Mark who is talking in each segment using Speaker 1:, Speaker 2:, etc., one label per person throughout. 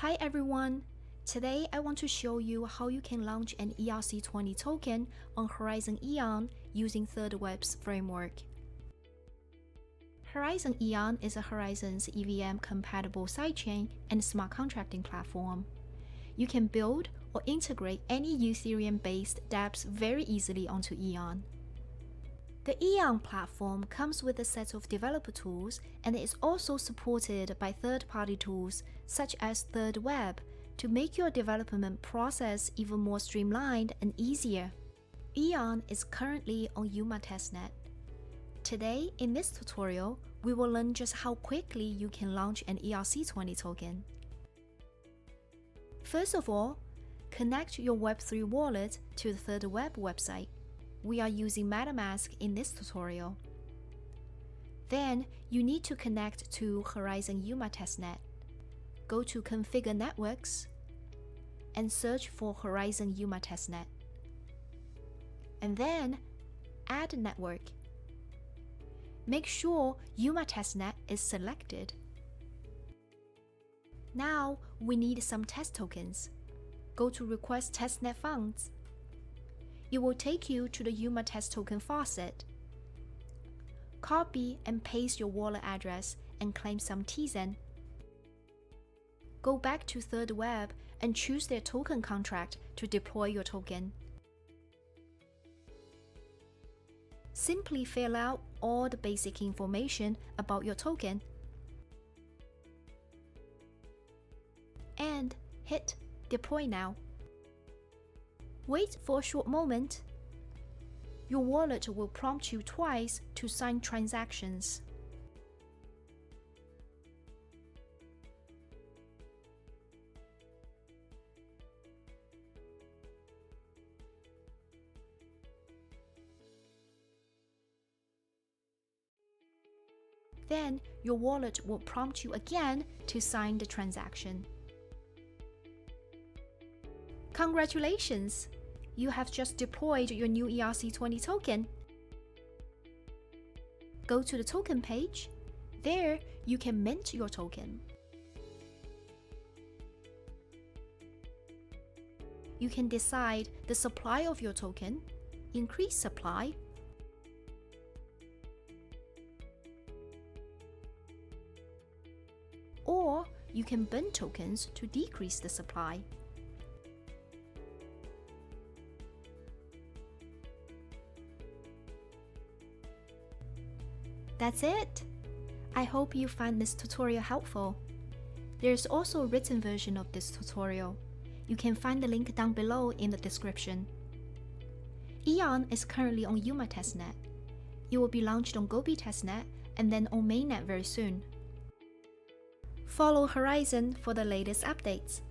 Speaker 1: Hi everyone! Today I want to show you how you can launch an ERC-20 token on Horizen EON using Thirdweb's framework. Horizen EON is a Horizen's EVM-compatible sidechain and smart contracting platform. You can build or integrate any Ethereum-based dapps very easily onto EON. The EON platform comes with a set of developer tools and is also supported by third-party tools such as Thirdweb to make your development process even more streamlined and easier. EON is currently on Yuma Testnet. Today, in this tutorial, we will learn just how quickly you can launch an ERC-20 token. First of all, connect your Web3 wallet to the Thirdweb website. We are using MetaMask in this tutorial. Then, you need to connect to Horizen Yuma Testnet. Go to Configure Networks and search for Horizen Yuma Testnet. And then, add network. Make sure Yuma Testnet is selected. Now, we need some test tokens. Go to Request Testnet Funds. It will take you to the Yuma test token faucet. Copy and paste your wallet address and claim some Tizen. Go back to Thirdweb and choose their token contract to deploy your token. Simply fill out all the basic information about your token and hit Deploy Now. Wait for a short moment. Your wallet will prompt you twice to sign transactions. Then, your wallet will prompt you again to sign the transaction. Congratulations! You have just deployed your new ERC-20 token. Go to the token page. There, you can mint your token. You can decide the supply of your token, increase supply, or you can burn tokens to decrease the supply. That's it! I hope you find this tutorial helpful. There's also a written version of this tutorial. You can find the link down below in the description. EON is currently on Yuma Testnet. It will be launched on Gobi Testnet and then on mainnet very soon. Follow Horizen for the latest updates.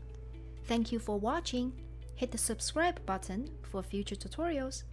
Speaker 1: Thank you for watching. Hit the subscribe button for future tutorials.